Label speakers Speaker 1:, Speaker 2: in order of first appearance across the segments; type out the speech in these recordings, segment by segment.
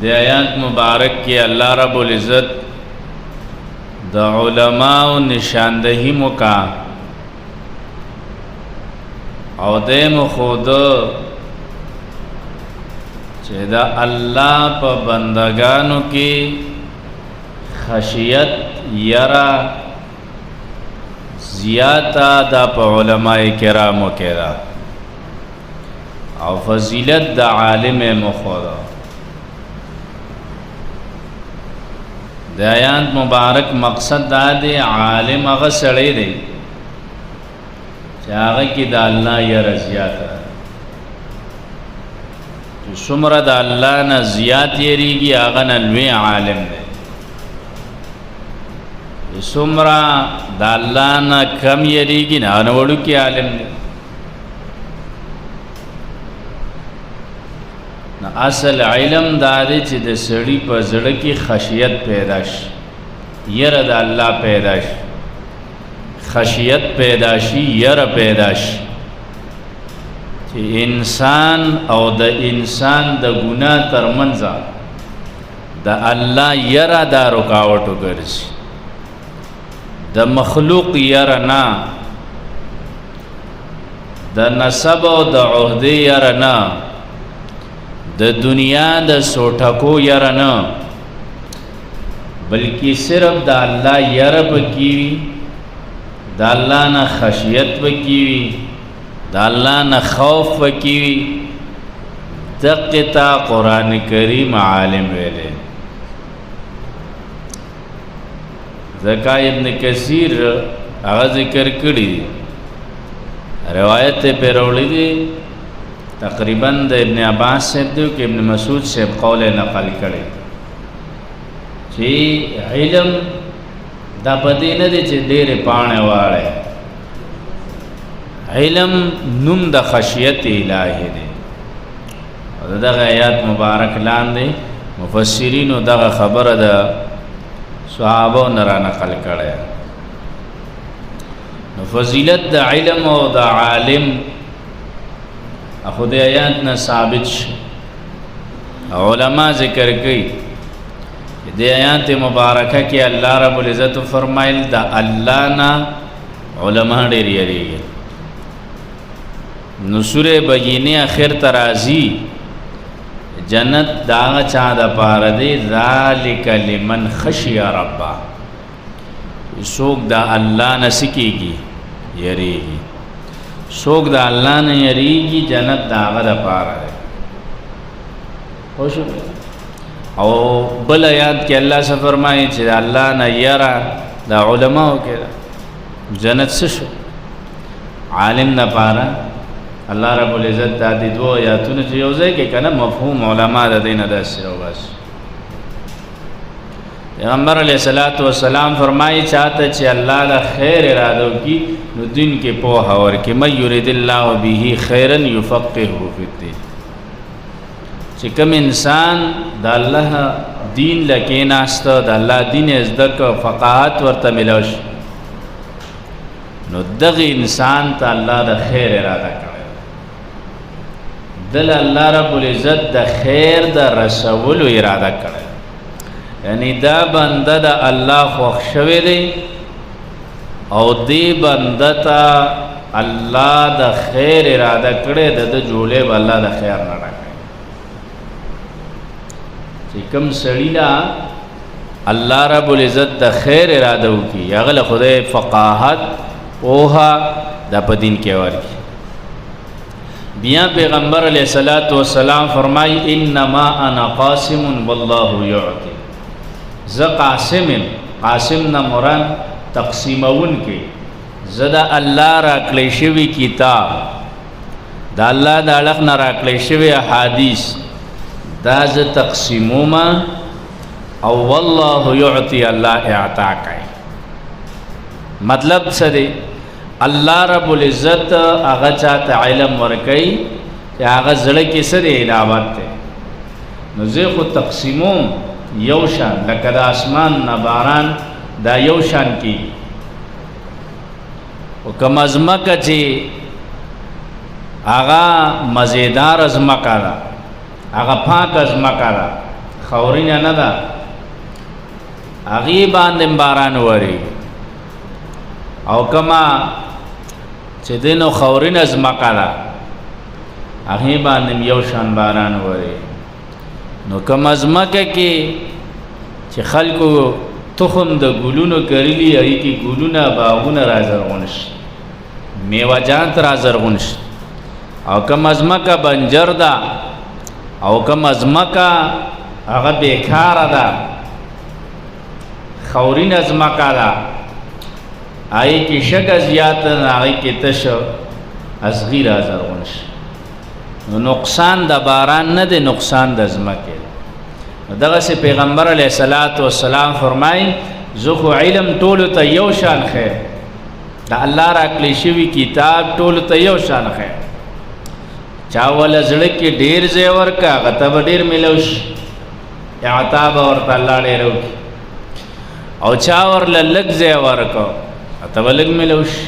Speaker 1: د آیات مبارک کې الله رب العزت د علماء نشاندهی موکا او دیم خود چې دا الله په بندگانو کې خشیت یرا زیاده دا په علماء کرامو کې دا او فضیلت د عالم مخودا د آیات مبارک مقصد دا دی عالم هغه سړی دی چې هغه کې د الله یره زیاته چې څومره د الله نه زیات یریږي هغه نه لوی عالم دی څومره د الله نه کم یریږي نه وړوکی عالم دی اصل علم دا دی چې د سړي په زړه کې خشیت پیدا شي یره د الله پیدا شي خشیت پیدا شي یره پیدا شي چې انسان او د انسان د ګناه ترمنځ د الله یره دا رکاوټ وګرځي د مخلوق یره نه د نسب او د عہده یره نه د دنیا د سوټکو یره نه بلکې صرف د الله یره پکې وي د الله نه خشیت پکې وي د الله نه خوف پکې وي دقه قرآن کریم عالم ویلې ذکا ابن کثیر هغه ذکر کړی روایت په وروړي دي تقریبا د ابن عباس سے دو کہ ابن مسعود سے قول نقل کړي چې علم دا پدې نه دي چې ډېر پانه واړي علم نوم د خشیت الهی دی او دغه آیات مبارک لاندې مفسرین دغه خبره ده صحابه نرا نقل کړي نو فضیلت د علم او د عالم خود آیات نه ثابت شي علماء ذکر کوي د آیات مبارکه کې الله رب العزت فرمایل دا الله نه علماء ډېر یریږي نو سوره بینه اخر ترازی جنت دا چا د پاره دی ذالک لمن خشی ربا سوق دا الله نه سکیږي یریږي سوک دا اللہ نے یریگی جنت دا غد پارا ہے خوشو او بل آیات کہ اللہ سے فرمائی چھے اللہ نے یرا دا علماء کے جنت سشو عالم نا پارا اللہ رب العزت دا دی دو آیاتون چھے یوزے کہ کنا مفہوم علماء دا دین دا سرو بس پیغمبر علیہ السلام فرمائی چاہتا چھے اللہ دا خیر ارادو کی نو دین کے پوہا ورکی من یرید اللہ بیہی خیرن یفقہو فی الدین چھے کم انسان دا اللہ دین لکین آستا دا اللہ دین ازدک فقاہت ورطا ملوش نو دغ انسان تا اللہ دا خیر ارادہ کرے دل اللہ رب العزت دا خیر دا رسول ارادہ کرے یعنی دا بنده دا الله خوښ شوی دی او دی بنده ته الله د خیر اراده کړی د جوړې به الله د خیر نه راکړي چې کوم سړی لا الله رب العزت د خیر اراده وکړي هغه له خدای فقاهت پوها د په دین کې ورکړي بیا پیغمبر علیه الصلاۃ والسلام فرمایي انما انا قاسم والله يعطي ز قاسم نہ مراد تقسیمون کی زدا اللہ را کلی شوی کتاب دا اللہ دا علق نہ را کلی شوی حدیث دا ز تقسیموما او واللہ یعطی اللہ اعطا کئی مطلب سدے اللہ رب العزت آغا چاہتا علم ورکی یا آغا زڑکی سدے علاوات تے نزیخ تقسیموم یوشان لکه د اسمان نباران دا یوشان کی او کم ازمکه چې آغا مزیدار ازمکه دا آغا پاک ازمکه دا خاورینه نه ده، هغې باندې باران وری، او کما چې دی نو خاورینه ځمکه ده هغې باندې یو شان باران وری. نو کومه ځمکه کې چې خلکو تخم د ګلونو کرلی هغې کې ګلونه باغونه را زرغون شي، میوه‌جات را زرغون شي، او کومه ځمکه بنجر ده او کومه ځمکه هغه بیکاره ده خاورینه ځمکه ده هغې کې شګه زیاته ده، هغې کې تش اصغي را زرغون شي. نو نقصان د باران نه دی، نقصان د ځمکې دی. نو دغسې پیغمبر علیه الصلاة والسلام فرمایي زه خو علم ټولو ته یو شان خیر، د الله راکړی شوي کتاب ټولو ته یو شان خیر. چا وله زړه کې ډېر ځای ورکړه هغه ته به ډېر میلو شي، اعطا به ورته الله ډېر وکړي، او چا ورله لږ ځای ورکړه هغه ته به لږ میلو شي.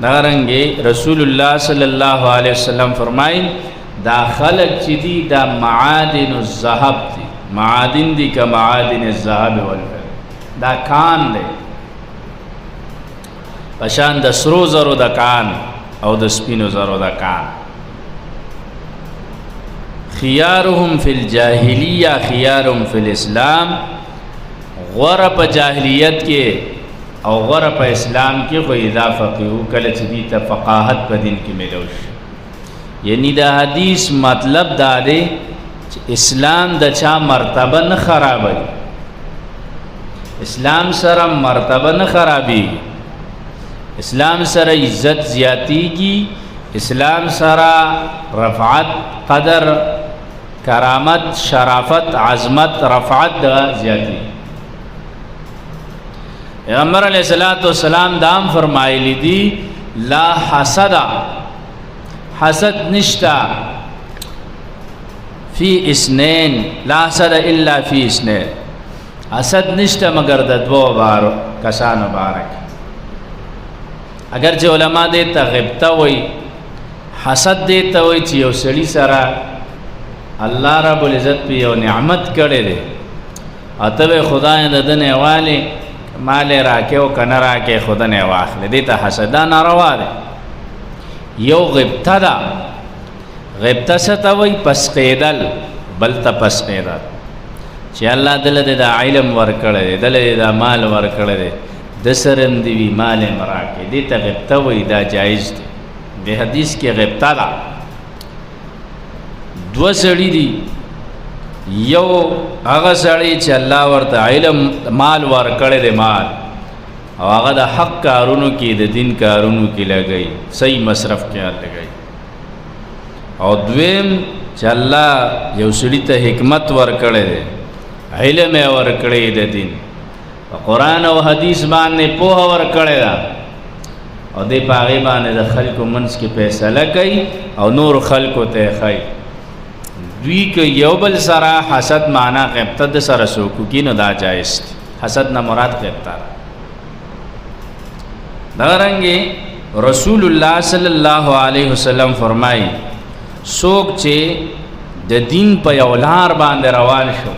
Speaker 1: دغرنګې رسول الله صلی الله علیه وسلم فرمایي دا خلق چې دي دا معادن الذهب دي، معادن دي که معادن الذهب والفضة، دا کان دی پشان د سرو زرو د کان او د سپینو زرو د کان. خيارهم فی الجاهلیه خيارهم فی الاسلام، غوره په جاهلیت کې او غوره په اسلام کې خو اذا فقهو کله چې دي ته فقاهت په دین کې میلو شي. یعنی دا حدیث مطلب دا دی چې اسلام د چا مرتبه نه خرابوي، اسلام سره مرتبه نه خرابېږي، اسلام سره عزت زیاتیږي، اسلام سره رفعت قدر کرامت شرافت عظمت رفعت زیاتیږي. پیغمبر علیہ الصلوۃ والسلام دام فرمایلی دی لا حسد، حسد نشتا فی اثنین، لا حسد الا فی اثنین، حسد نشتا مگر د دوو بارو کسانو بارک. اگر چې علما دې ته غبطه وای، حسد دې ته وای چې یو سړي سره الله رب العزت په یو نعمت کړی دی او ته خدای د دنیا والی مال راکې او کنه راکې خود نه واخلې، دې ته حسدا ناروا ده. یو غبطه ده، غبطه څه ته وایي؟ پس قیدل، بل ته پس قیدل چې الله دله د علم ورکړی دی، دله د مال ورکړی دی، د سره هم دې وي مال یې راکې، دې ته غبطه وایي، دا جایز دی. د حدیث کې غبطه ده. دوه سړي دي، یو هغه سړی چې الله ورته علم مال ورکړی دی مال، او هغه د حق کارونو کې د دین کارونو کې لګوي، صحیح مصرف کې لګوي. او دویم چې الله یو سړي ته حکمت ورکړی دی، علم یې ورکړی د دین، په قرآن او حدیث باندې پوهه ورکړی ده، او دې په هغې باندې د خلکو منځ کې فیصله کوي او نور خلکو ته یې ښایي. دوی که یو بل سره حسد معنا غبطه د سره څوک وکړي نو دا جایز دی، حسد نه مراد غبطه ده. دغرنګې رسول الله صلی الله علیه وسلم فرمایي څوک چې د دین په یو لار باندې روان شو،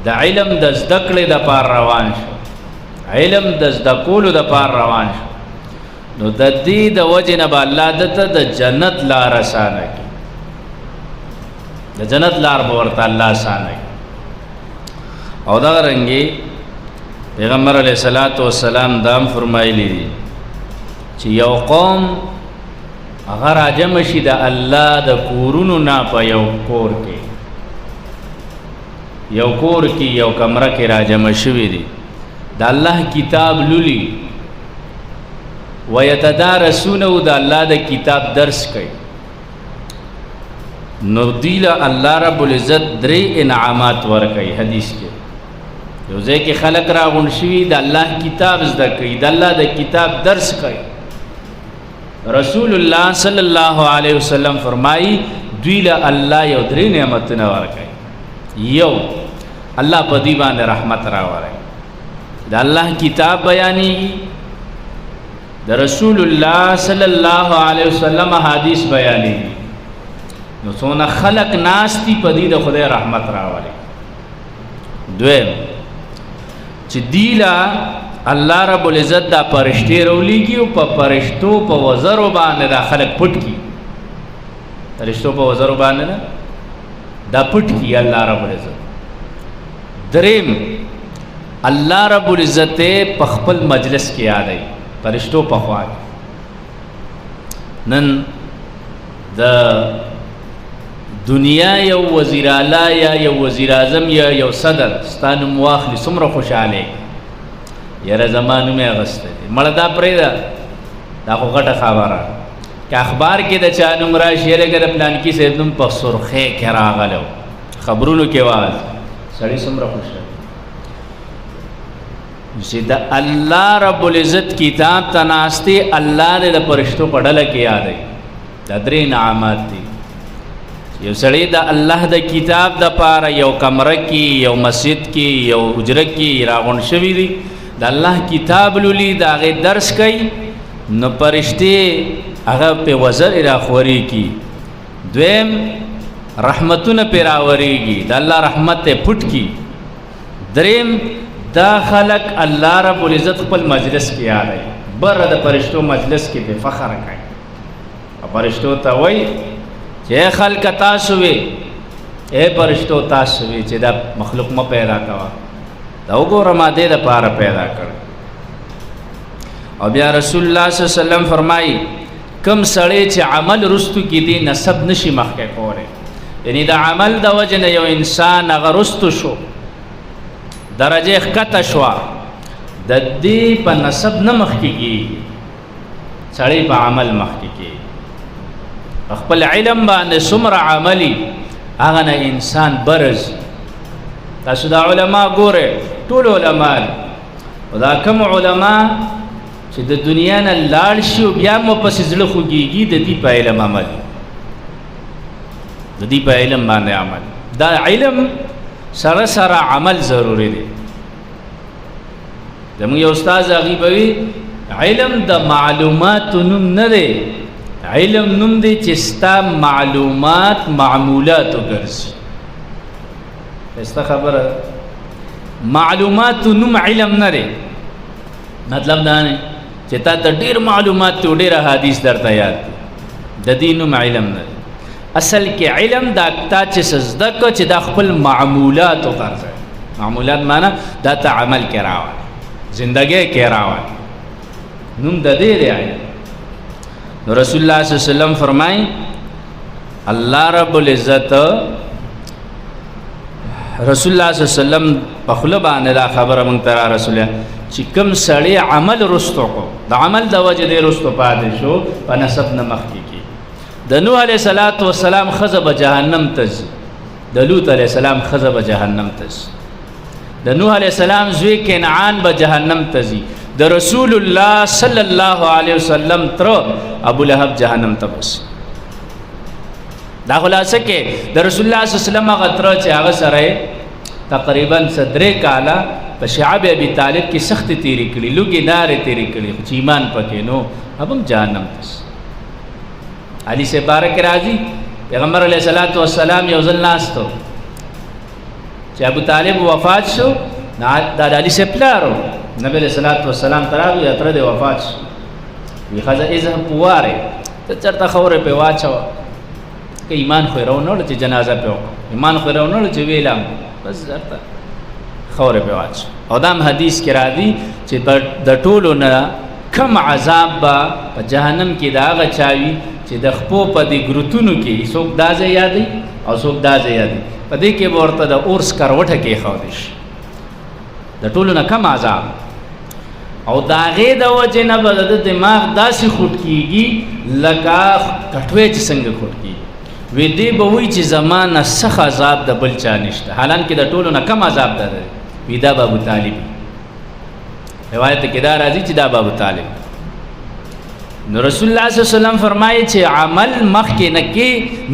Speaker 1: د علم د زده کړې دپاره روان شو، علم د زده کولو دپاره روان شو، نو د دې د وجې نه به الله دته د جنت لار اسانه کړي، د جنت لار به ورته الله اسانه کړي. او دغرنګې پیغمبر علیه الصلاۃ والسلام دام فرمایلی دي چې یو قوم هغه راجم شي د الله د کورونو نه په یو کور کې، یو کور کې یو کمره کې راجم شوي دي، د الله کتاب لولي، ویتدارسونه، د الله د کتاب درس کوي. نو دیل الله رب العزت درې انعامات ورکوي. حدیث کې یو ځای کې خلق راغونډ شوي د الله کتاب زده کوي، د الله د کتاب درس کوي. رسول الله صلی الله علیه وسلم فرمایي دوی له الله یو درې نعمتونه ورکوي. یو الله په دې باندې رحمت راوړي، د الله کتاب بیانېږي، د رسول الله صلی الله علیه وسلم حدیث بیانېږي، نو څونه خلق ناستی په دې د خدای رحمت راولي. دویم چې دیلا الله رب العزت دا پرشتي رولیږي او په پرشتو په وزرو باندې دا خلق پټ کی، پرشتو په وزرو باندې دا پټ کی الله رب العزت. دریم الله رب العزت په خپل مجلس کې یادای پرشتو په خوا. نن د دنیا یو وزیر اعلی یا یو وزیر اعظم یا یو صدر ستانه مواخلی څومره خوشاله یاره زمانو مې اغسته مړه دا پرېدا دا خو غټه خبره که اخبار کې د چا نوم راشي لکه د پلان کې صاحب نوم په سرخه کې راغلو خبرونو کې واز سړی څومره خوشاله چې د الله رب العزت کتاب تناستی الله دې د فرشتو په ډله کې یادای. دا درې نعمت دي. یو سړی د الله د کتاب د پاره یو کمره کې یو مسجد کې یو حجره کې راغون شوی دی د الله کتاب لولي د هغه درس کوي نو فرشتي هغه په وزر راخوري کی. دویم رحمتونه پیراوريږي د الله رحمت ته پټ کی. دریم دا خلق الله رب العزت خپل مجلس کې یادای بر د فرشتو مجلس کې په فخر کوي. فرشتو ته وای چې خلق تاسو وي اے فرشتو تاسو وي چې دا مخلوق ما پیدا کوا دا وګوره ما دې د پاره پیدا کړ. او بیا رسول الله صلی الله علیه وسلم فرمایي کم سړی چې عمل رستو کې دی نسب نشي مخکې کوله یعنی دا عمل د وجه نه یو انسان هغه رستو شو درجه ښکته شوه د دې په نسب نه مخکې کېږي سړی په عمل مخکې کېږي. خپل علم باندې څومره عملي هغه نه انسان برز. تاسو دا علما ګوره ټول علما او دا کوم علما چې د دنیا نه لاړ شي او بیا مو پسې زړه خوږېږي د دې په علم عمل د دې په علم باندې عمل. دا علم سره سره عمل ضروری دی. زموږ یو استاد غیبوي علم د معلومات نوم نه دی علم نوم دی چې ستا معلومات معمولات وګرځي. ستا خبره معلومات نوم علم نه دی مطلب دا نه چې تا ته ډېر معلومات ته ډېر حدیث درته یاد دي د دې نوم علم نه دی. اصل کې علم دا تا چې زده کو چې دا خپل معمولات وګرځي. معمولات معنا دا ته عمل کې راوړي زندګۍ کې راوړي نوم د دې دی علم. نو رسول الله صلی الله علیه وسلم فرمای الله رب العزت رسول الله صلی الله علیه وسلم په خپل باندې دا خبره مونږ ته رسول چې کوم سړی عمل رستو کو د عمل د وجه دې رستو پاتې شو په نسب نه مخکې کی. د نوح علیه السلام خزب جهنم تز د لوط علیه السلام خزب جهنم تز د نوح علیه السلام زوی کنعان به جهنم تزي د رسول الله صلی الله علیه وسلم تر ابو لهب جهنم ته بس. دا خلاصه کې د رسول الله صلی الله علیه وسلم غتر چې هغه سره تقریبا 3 کاله په شعب ابي طالب کې سخت تیری کړي لوګي نارې تیری کړي چې ایمان پکې نو هم جهنم ته. علي سے بارک راضي پیغمبر علیه الصلاۃ والسلام یو ځل ناستو چې ابو طالب وفات شو دا علي سے پلارو نبی علیہ الصلوۃ والسلام تراوی اتر د وفات وی خزه اذهب پواره ته چرته خوره په واچو که ایمان خو راونول چې جنازه په ایمان خو راونول چې ویلم بس درته خوره په واچو. او دام حدیث کې را دي چې د ټولو نه کم عذاب په جهنم کې دا غچاوي چې د خپو په دې ګروتونو کې څوک دازه یادي او څوک دازه یادي په دې کې ورته د اورس کروټه کې خودش د ټولو نه کم عذاب او داغه د وجه نه بل د دماغ داسې خټ کیږي لکه کټوي چې څنګه خټ کیږي وې دې به وی چې زمانه سخت عذاب د بل چا نشته حالانکه د ټولو نه کم عذاب ده. وی دا ابو طالب روایت کې دا راځي چې دا ابو طالب. نو رسول الله صلی الله علیه وسلم فرمایي چې عمل مخ کې نه کې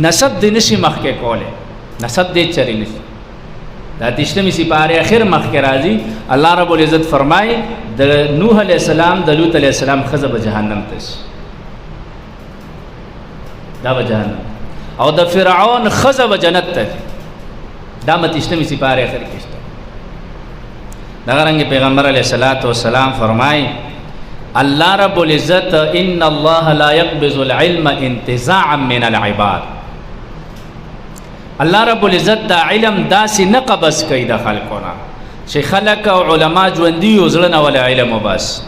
Speaker 1: نسب دې نشي مخ کې کوله نسب دې چری نشي. دا تشتمی سپاره اخر مخ کې راځي الله رب العزت فرمایي د نوح علیہ السلام د لوط علیہ السلام خزه به جهنم ته دا به جهنم او د فرعون خزه و جنت ته دا متشتمی سپاره اخر کې شته. دغه رنګ پیغمبر علیه الصلاۃ والسلام فرمای الله رب العزت ان الله لا يقبض العلم انتزاعا من العباد. الله رب العزت دا علم داسې نه قبض کوي د خلقونه چې خلق او علما ژوندي او زړه نه ولا علم وبس،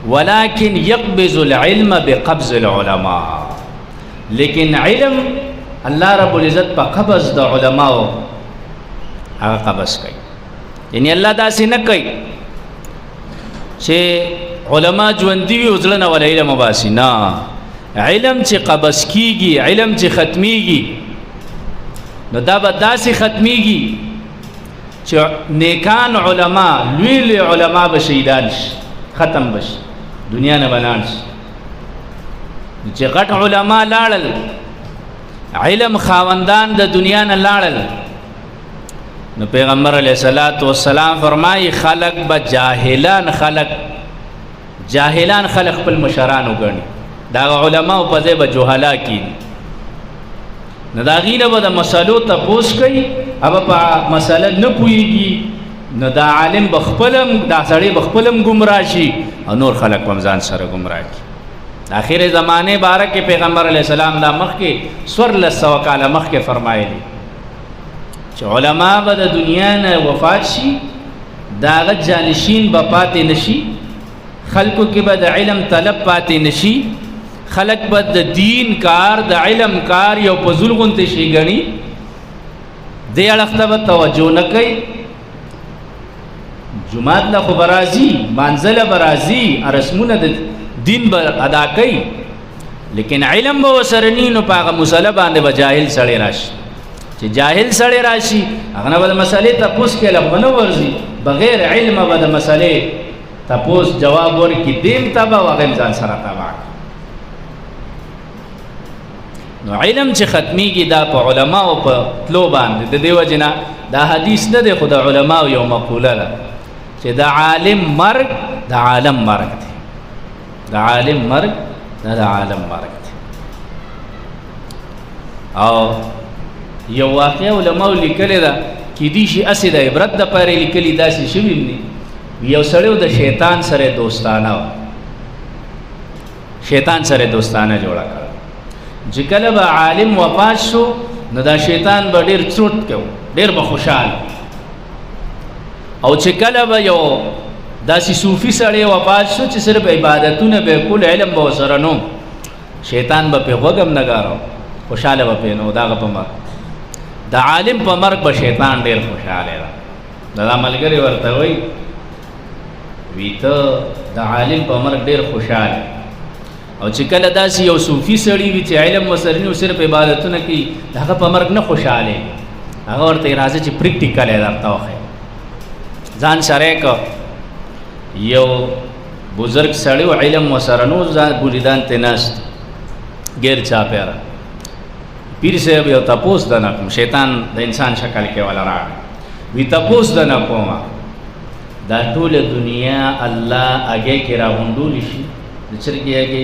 Speaker 1: ولكن يقبض العلم بقبض العلماء. لیکن علم الله رب العزت په قبض د علماء هغه قبض کوي. یعنی الله داسې نه کوي چې علما ژوندي او زړه نه ولا علم وباسي، نه، علم چې قبض کیږي، علم چې ختمیږي نو دا به داسې ختمیږي چې نیکان علما لوی لوی علما به شهیدان شي، ختم بشي، دنیا نه بلان شي. چې غټ علما لاړل، علم خاوندان د دنیا نه لاړل، نو پیغمبر علیه الصلاۃ والسلام فرمایي خلق به جاهلان خلق خپل مشران وګڼي، دا علما په ځای به جهلا کیږي. نو دا غینه به د مسلو تپوس کوي، اب په مسله نه پوهیږي، نو دا عالم بخپلم دا سړی بخپلم گمراه شي او نور خلق رمضان سره گمراه کی. اخر زمانه بارک کې پیغمبر علیه السلام دا مخ کې سور لسو کاله مخ کې فرمایلی چې علما به د دنیا نه وفات شي، دا غ جانشین به پاتې نشي، خلکو کې به د علم طلب پاتې نشي، خلق به د دین کار د علم کار یو پزول غونته شي غني، دې اړخته به توجه نه کوي. جمعات له خبرازي منزله برازي رسمونه د دین به ادا کوي، لیکن علم به وسرنی نو پاغه مسله باندې به جاهل سړی راشي. چې جاهل سړی راشي هغه نه به مسلې تپوس کې لغونه ورزي، بغیر علم به د مسلې تپوس جواب ورکړي، دیم تبا واغم ځان سره تبا. نو علم چې ختمیږي دا په علما او په تلو باندې، د دیو جنا دا حدیث نه دی، خو د علما یو مقوله ده چې د عالم مرګ د عالم مرګ دی، د عالم مرګ د عالم مرګ دی. او یو واقع علما لیکلی ده کې دي شي اسې د عبرت د پاره لیکلي داسې شوي دي. یو سړی د شیطان سره دوستانه و، شیطان سره دوستانه جوړه کړه. چې کله به عالم وفات شو نو دا شیطان به ډېر څوټ کوي، ډېر به خوشحال. او چې کله به یو داسې صوفي سړی وفات شو چې صرف عبادتونه به کول، علم به ورسره نو، شیطان به پې غوږ هم نه ګارو، خوشحاله به پې نو. د هغه په مرګ، د عالم په مرګ به شیطان ډېر خوشحاله ده. دا ملګري ورته وایي وی ته د عالم په مرګ ډېر خوشحاله، او چې کله داسې یو صوفي سړی وي چې علم ورسره نو صرف عبادتونه کوي، د هغه په مرګ نه خوشحاله. هغه ورته راځي چې پریکټیکل یې درته وښیم. ځان سره که یو بزرگ سړی و علم ورسره نو، ځان بولیدان ته ناست غیر چاپیره، پیر صاحب یو تپوس د نه کوم، شیطان د انسان شکل کې والا راغی، وی تپوس د نه کوم دا ټول دنیا الله اگے کې راغونډول شي، د چرګي اگے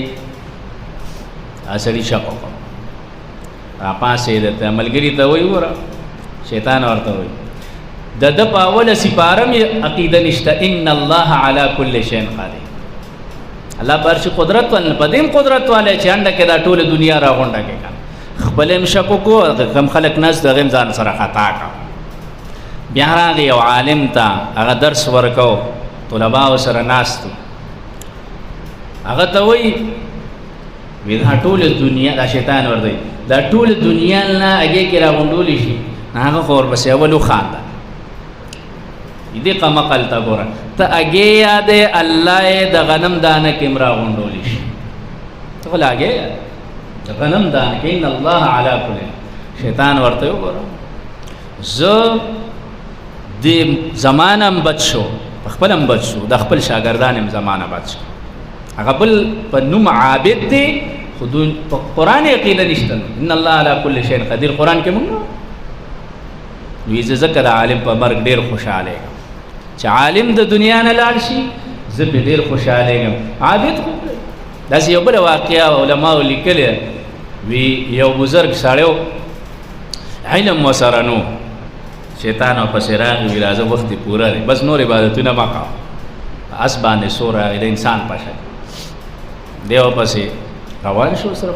Speaker 1: اسړي شکو را پاسې د ملګری ته وی وره، شیطان ورته وی د د پاول سپارم عقیده نشته، ان الله علی کل شیء قادر. الله برش قدرت ول پدیم قدرت والے چې انده کې دا ټول دنیا راغونډه کې خپل شکو کو، کم خلق ناس د غم ځان سره خطا کا. بیا راغی یو عالم ته هغه درس ورکو، طلباء سره ناست، هغه ته وی وی دا ټول دنیا، دا شیطان ورته دا ټول دنیا نه اگے کې راغونډول شي، هغه خور بس اولو خان دې قمقل تا ګوره ته اگے یادې الله د غنم دانه کې مرا غونډول شي، ته ول اگے د غنم دانه کې ان الله علی کل. شیطان ورته وګوره زه د زمانم بچو، خپلم بچو، د خپل شاګردانم زمانه بچو، هغه بل په نوم عابد دی، خود په قران عقیده نشته، ان الله علی کل شیء قدیر قران کې مونږ وی ذکر عالم په مرګ ډیر خوشاله، چې عالم د دنیا نه لاړ شي زه به ډیر خوشاله یم. عابد داسې یو بل واقعه علماء لیکلې وی یو بزرگ سړیو علم وسره نو شیطان او پسې راغی وی راځه وخت پوره دی بس نور عبادتونه ما کا اس باندې سور راغی د انسان پشه دیو پسې روان شو سره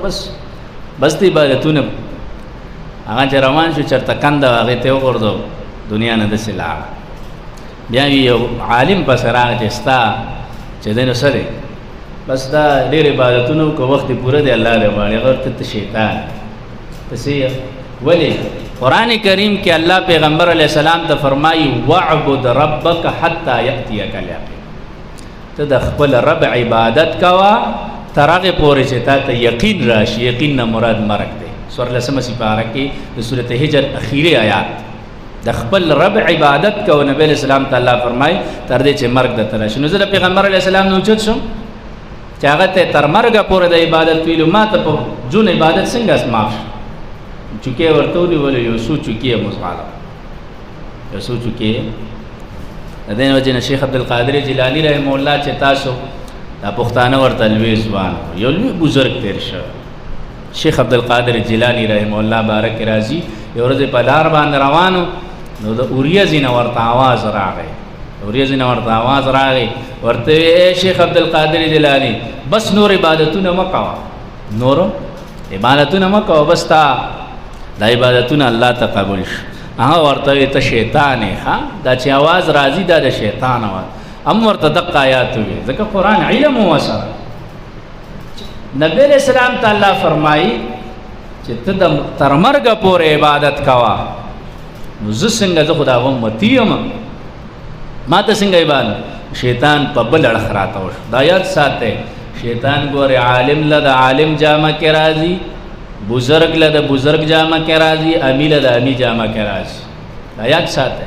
Speaker 1: بس د عبادتونه هغه چې روان شو چرته کنده هغه ته وګورځو دنیا نه د سلا بیا یو عالم پسې راغی چې ستا چې دینو سره بس دا ډېر عبادتونو کو وخت پوره دی الله له باندې غوړ ته شیطان پسې ولی قرآن کریم کې الله پیغمبر علیہ السلام ته فرمایي وعبد ربک حتی یأتیک الیقین ته د خپل رب عبادت کوا تر هغه پورې چې تا ته یقین راشي یقین نه مراد مرګ دی سورۃ لسمه سپاره کې د سورۃ حجر اخیری آیات د خپل رب عبادت کو نبی علیہ السلام تعالی فرمایي تر دې چې مرګ د تر شي نو زه پیغمبر علیہ السلام نو چت شم چې هغه ته تر مرګ پورې د عبادت ویلو ما ته په جون عبادت څنګه اسماف چکے ورتونی ولی یو سو چکی مزغالا یو سو چکی دین وجه شیخ عبدالقادر جیلانی رحمه الله چې تاسو دا پښتانه ورته لوی ځوان یو لوی بزرگ تیر شو شیخ عبدالقادر جیلانی رحمه الله بارک راضی یو ورځ په لار باندې روانو نو د اوریزین ورته आवाज راغی اوریزین ورته आवाज راغی ورته شیخ عبدالقادر جیلانی بس نور عبادتونه مکوا نور عبادتونه مکوا بس تا دا عبادتونه الله تقبل شي هغه ورته ته شیطان ها دا چې आवाज راځي دا د شیطان आवाज ورته دغه آیات وي ځکه قرآن علم وسره نبی علیہ السلام تعالی فرمایي چې ته د تر مرګ پورې عبادت کوا نو زه څنګه زه خدا امتی یم ما ته څنګه عبادت شیطان په بل اړخ راته وش دا یاد ساته شیطان ګوره عالم له د عالم جامه کې راځي بزرگ له د بزرگ جامه کې راځي امی له د امی جامه کې راځي دا یاد ساته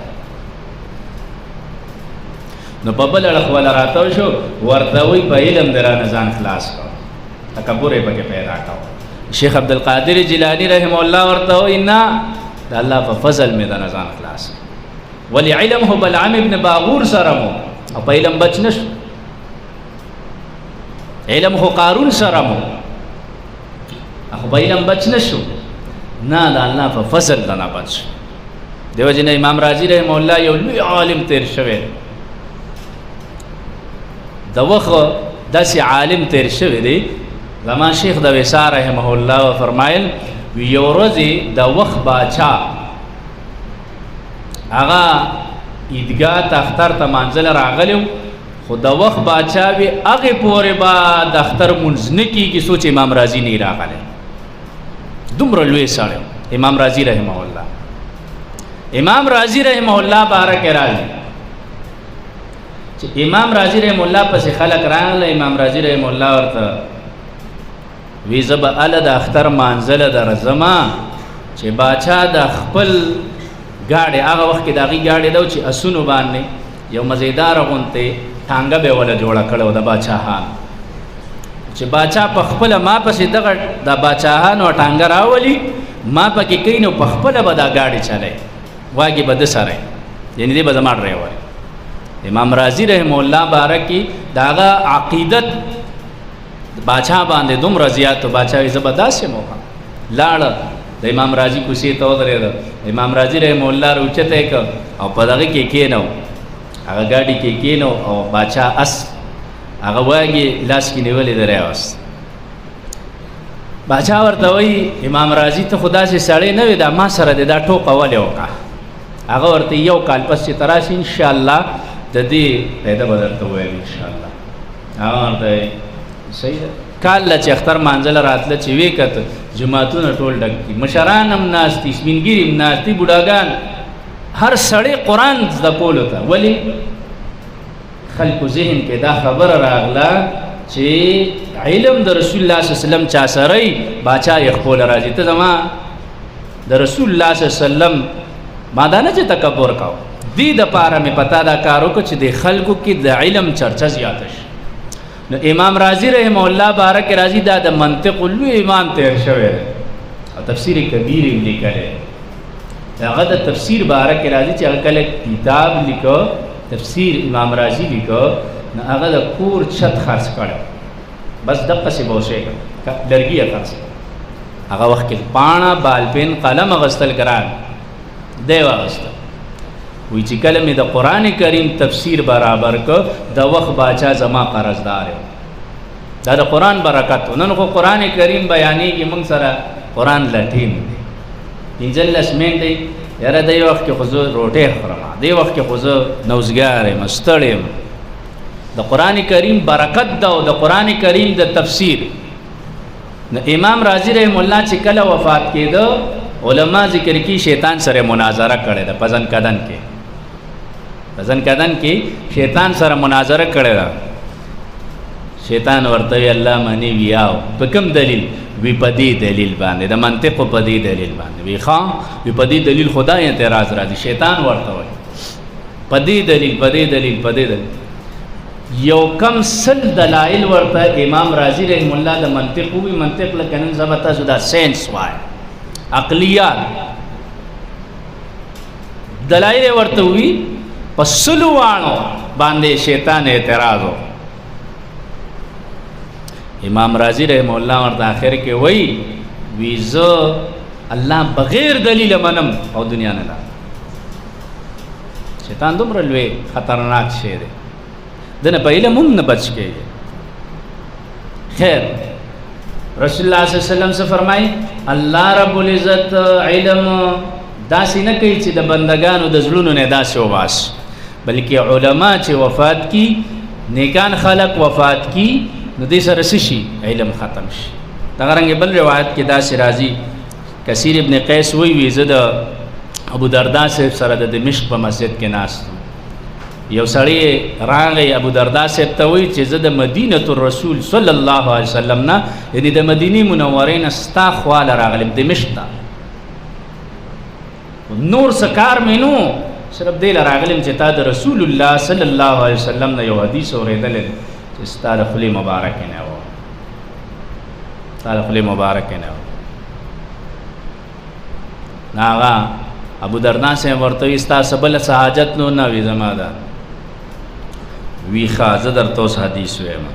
Speaker 1: نو په بل اړخ ولا راته شو ورته وی په علم درانه ځان خلاص کو تکبر یې پکې پیدا کاوه شیخ عبدالقادر جیلانی رحمه الله ورته وی نه د الله په فضل مې د ځان خلاص ولی علم هو بلعم ابن باغور سره مو او په علم بچ نشو علم هو قارون سره مو اخو په علم بچ نشو نه د الله په فضل د نه بچ دیو جن امام رازی رحمه الله یو لوی عالم تیر شوی د وخت داسې عالم تیر شوی دی زمان شیخ د ویسا رحمه الله فرمایل یو ورځ د وخت باچا هغه عیدګاه ته اختر ته منزل راغلو خو د وخت باچا وی هغه پورې با د اختر منځ نه کیږي سوچ امام رازی نه راغله دومره لوی سړی امام رازی رحمه الله امام رازی رحمه الله بارک راضی چې امام رازی رحمه الله پس خلق راغله امام رازی رحمه الله ورته وی زب ال د اختر منزل در زما چې باچا د خپل گاڑی هغه وخت کې داغي گاڑی دو چې اسونو باندې یو مزیدار غونته ټانګه به ولا جوړه کړو د باچاهان چې باچا په خپل ما پسې دغه د باچاهان او ټانګه راولي ما پکې کینو په خپل به دا گاڑی چلای واګي بد سره یعنی دې به زما ډرایور امام رازی رحم الله بارکی داغه عقیدت باچا باندې دوم رضیات باچا زبردست موقع لاړ د امام رازی کوسی ته ودرېد امام رازی رحم الله روچته ک او په دغه کې کینو هغه گاڑی کې کینو او باچا اس هغه واګي لاس کې نیولې درایوس باچا ورته وی امام رازی ته خدا سے سړی نه وي دا ما سره دا ټوکه ولې وکړه هغه ورته یو کال پس چې تراشي ان شاء الله د دې پیدا بدلته وای ان شاء الله هغه ورته صحیح کال چې اختر منزل راتله چې وی کته جماعتونه ټول ډک دي مشران هم ناشتي سپینګری هم ناشتي بوډاګان هر سړی قران د کولو ته ولی خلق ذهن کې دا خبر راغله چې علم د رسول الله صلی الله علیه وسلم چا سره باچا یخپول راځي ته زما د رسول الله صلی الله علیه وسلم ما دا نه چې تکبر کاو دې د پاره مې پتا دا کارو کو چې د خلکو کې د علم چرچا زیات شي نو امام رازی رحم الله بارک رازی دا د منطق لوی امام تیر شوی او تفسیر کبیر لیکل هغه د تفسیر بارک رازی چې هغه کله کتاب لیکو تفسیر امام رازی لیکو نو هغه د کور چھت خرڅ کړ بس دغه څه بوشه لرګي خرڅ هغه وخت کې پاڼه بالپین قلم اغوستل ګران دی واغسته. وی چې کله مې د قرآن کریم تفسیر برابر کو د وخت باچا زما قرضدار یم. دا د قرآن برکت. نن خو قرآن کریم بیانېږي موږ سره قرآن لټیم دی 15 منټې یاره دی وخت کې خو زه روټۍ خورم دی وخت کې خو زه نوزګار یم ستړی یم. د قرآن کریم برکت ده او د قرآن کریم د تفسیر. امام رازی رحم الله چې کله وفات کېده علما ذکر کی شیطان سره مناظره کړې ده. پزن کدن کې شیطان سره مناظره کړې ده. شیطان ورته الله منی ویاو په کوم دلیل؟ وی پدی دلیل باندې د منطق په دې دلیل باندې وی خان وی پدی دلیل خدای اعتراض راځي. شیطان ورته وایي پدی دلیل یو کم سل دلائل ورته امام رازی رحم الله د منطق وی منطق لکنن زبتا زدا ساينس وای عقلیات دلائل ورته وی پسلو وانو باندې شیطان اعتراض ہو. امام رازی رحم الله ورته آخر کې وی زه الله بغیر دلیل منم او دنیا نه. شیطان دومره لوی خطرناک شی دی دنه په علم هم نه بچ کېږي. خیر رسول الله صلی الله علیه وسلم سے فرمایي الله رب العزت علم داسې نه کوي چې د بندگانو د زړونو نه داسې وباس، بلکې علما چې وفات کی نیکان خلق وفات کی نو دې سره شي علم ختم شي. دغه رنګ بل روایت کې داسې راځي کثیر ابن قیس وی زه د ابو دردا صاحب سره د دمشق په مسجد کې ناست یو سړی راغی ابو دردا صاحب ته وی چې زه د مدینه الرسول صلی الله علیه وسلم نه یعنی د مدینه منورې نه ستا خواله راغلم دمشق ته نور سکار مینو صرف دې راغلم چې تا د رسول الله صلی الله علیه وسلم نه یو حدیث اورېدل چې ستا د خلی مبارک نه و ستا د خلی مبارک نه و. ناغا ابو دردا صاحب ورته ستا سبل حاجت نو نه وی زما ده وی خازه در توس حدیث ویم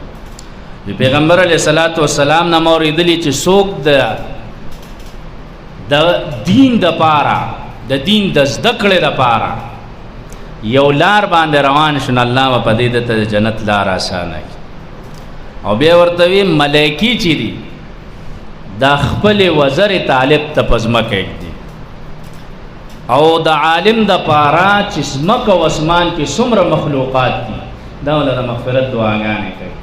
Speaker 1: پیغمبر علیہ الصلوۃ والسلام نه موریدلی چې څوک د دین د پاره د دین د زده کړې د پاره یو لار باندې روان شون الله په دې د جنت لار آسانه او بیا ورته وی ملائکی چې دي د خپل وزر طالب ته پزما کوي او د عالم د پاره چې سمک او اسمان کې څومره مخلوقات دي دا ولر مغفرت دعاګانې کوي.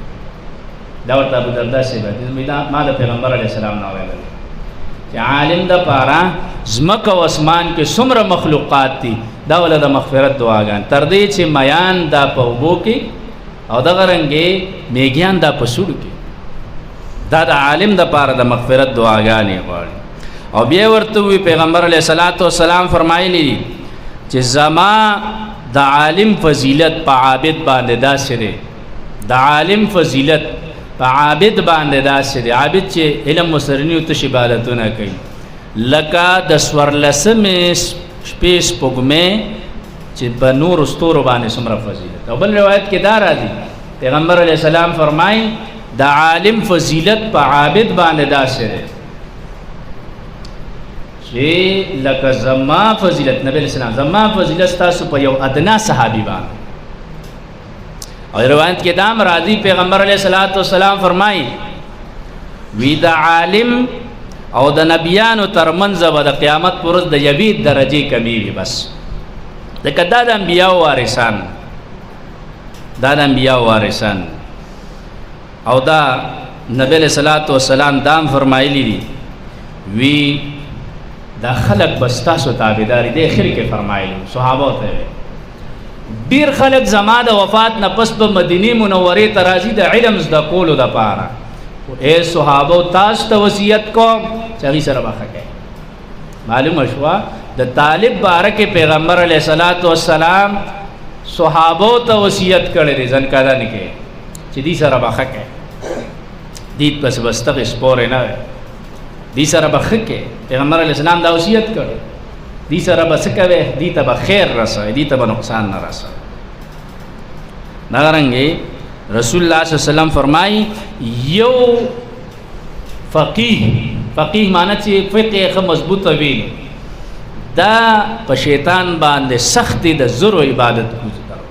Speaker 1: دا ورته ابو دردا صاحب ما د پیغمبر علیه السلام نه ویل چې عالم د پاره سمک او اسمان کې څومره مخلوقات دي دا ولر د مغفرت دعاګان تر دې چې میان دا په وبو کې او د غرنګې میګیان دا په سوډ کې دا د عالم د پاره د مغفرت دعاګانې غواړي. او بیا ورته وی پیغمبر علیہ الصلوۃ والسلام فرمایلی چې زما د عالم فضیلت په عابد باندې داسې دی د عالم فضیلت په عابد باندې داسې دی عابد چې علم مسرنی او تش عبادتونه کوي لکه د سورلسمې شپې سپوږمۍ چې په نور استورو باندې څومره فضیلت. او بل روایت کې دا راځي پیغمبر علیہ السلام فرمایي د عالم فضیلت په عابد باندې داسې دی چې لکه زما فضیلت نبی علیہ السلام زما فضیلت تاسو په یو ادنا صحابي باندې. او روایت کې دام راضی پیغمبر علیہ الصلوۃ والسلام فرمایي وی د عالم او د نبیانو ترمنځ به د قیامت پر ورځ د یوې درجه کمی وي بس د کدا د انبیاء وارثان او دا نبی علیہ الصلوۃ والسلام دام فرمایلی دي وی دا خلق بستاسو تابعداري د اخر کې فرمایلی صحابه ته ډیر خلق زما د وفات نه پس په مدینه منورې ته راځي د علم زده کولو د پاره اے صحابه تاسو ته وصیت کوم چې هغه سره واخه معلومه شو د طالب بارکه پیغمبر علیه الصلاۃ والسلام صحابه ته وصیت کړی دی ځن کاله نه کې چې دې سره واخه دې پس واستغ سپور نه دی سره بخکه پیغمبر علیہ السلام دا وصیت کړ دی سره بسکوي دی ته به خیر رسوي دی ته به نقصان نه رسوي. نغرنګي رسول الله صلی الله علیه وسلم فرمای یو فقيه فقیه معنی چې فقه ښه مضبوطه وي دا په شیطان باندې سخت د زر عبادت گزار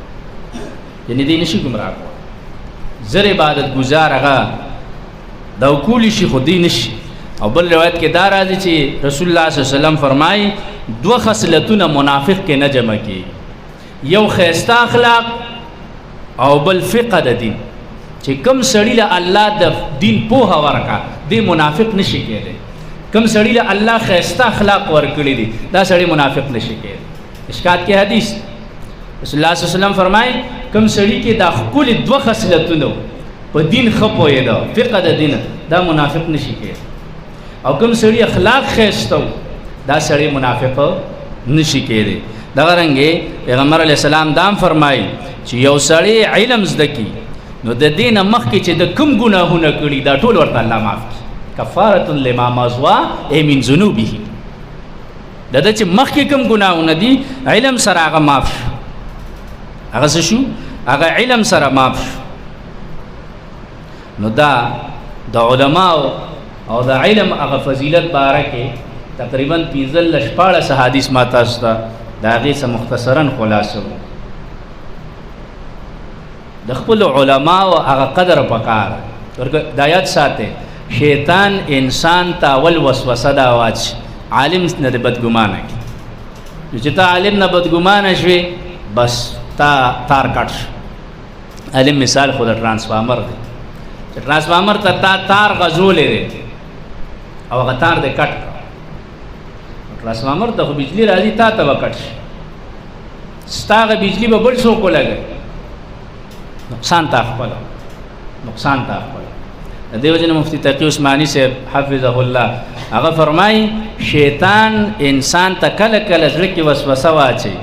Speaker 1: یعنی دی نشي گمراه کول زر عبادت گزار هغه دا کولی شي خو دی نشي. او بل روایت کې دا راځي چې رسول الله صلی الله علیه وسلم فرمایي دوه خصلتونه منافق کې نه جمع کیږي، یو خیسته اخلاق او بل فقه د دین. چې کم سړی له الله د دین پوهه ورکا دی منافق نشي کېدی، کم سړی له الله خیسته اخلاق ورکړي دي دا سړی منافق نشي کېدی. اشکات کې حدیث رسول الله صلی الله علیه وسلم فرمایي کم سړی کې دا خپل دوه خصلتونه په دین ښه پوهېده فقه د دین دا منافق نشي کېدی، او کوم سړی اخلاق خیستو دا سړی منافق نشي کېدی. دغه رنګه پیغمبر علیه السلام دام فرمایي چې یو سړی علم زده کی نو د دین مخکې چې د کوم ګناهونه کړي دا ټول ورته الله معاف کړي، کفاره لما مضوا ای من ذنوبه. د چې مخکې کوم ګناهونه دي علم سره هغه معاف شو، هغه څه شو هغه علم سره معاف شو. نو دا د علماو او د علم هغه فضیلت باره کې تقریبا 15 حدیث ما تاسو ته د هغې څه مختصرا خلاصه د خپل علماو هغه قدر پکار دا یاد ساته. شیطان انسان ته اول وسوسه دا واچ عالم نه د بدګمانه کی چې ته عالم نه بدګمانه شوي بس تا تار کټ. عالم مثال خود ترانسفارمر دی چې ترانسفارمر ته تا تار غزولې دی او هغه تار دې کټ کړ، ترانسفارمر ته خو بجلی راځي تا ته به کټ شي، ستا هغه بجلی به بل څوک ولګوي، نقصان تا خپل نقصان تا خپل. د دې وجه مفتی تقی عثماني صاحب حفظه الله هغه فرمایي شیطان انسان ته کله کله زړه کې وسوسه واچي،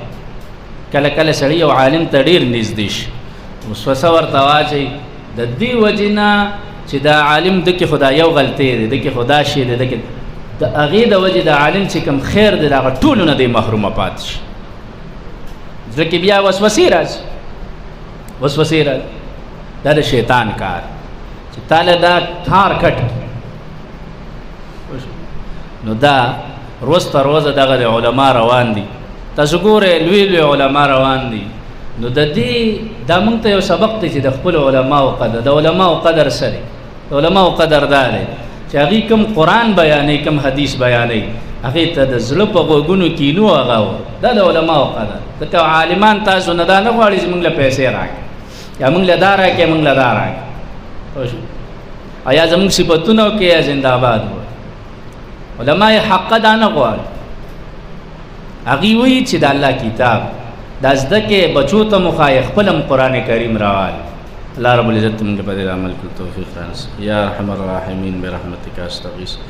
Speaker 1: کله کله سړی یو عالم ته ډېر نږدې شي وسوسه ورته واچي د دې وجې نه چې دا عالم د کې خدا یو غلطي دی د کې خدا شي دی د کې د هغې د وجې د عالم چې کوم خیر دی د هغه ټولو نه دی محرومه پاتې شي. زړه کې بیا وسوسې راځي وسوسې راځي، دا د شیطان کار چې تاله دا تار کټ نو دا روز تر روزه دغه د علما روان دي. تاسو ګورئ لوی لوی علما روان دي. نو د دې دا موږ ته یو سبق دی چې د خپل علماو قدر د علماو قدر سره د علماو قدر دا دی چې هغې کوم قرآن بیانوي کوم حدیث بیانوي هغې ته د زړه په غوږونو کینو هغه دا د علماو قدر. ځکه عالمان تاسو نه دا نه غواړي چې موږ له پیسې راکړي یا موږ له دا راکړي موږ له دا راکړي یا زموږ صفتونه وکړي یا زنده‌باد وایي. علما یې حقه دا نه غواړي، هغې وایي چې د الله کتاب دا زده کې بچو ته مخایخ خپل قرآن کریم راوالي. الله رب العزت موږ په دې عمل کولو توفیق رانصر. یا ارحم الراحمین برحمتک استغیث.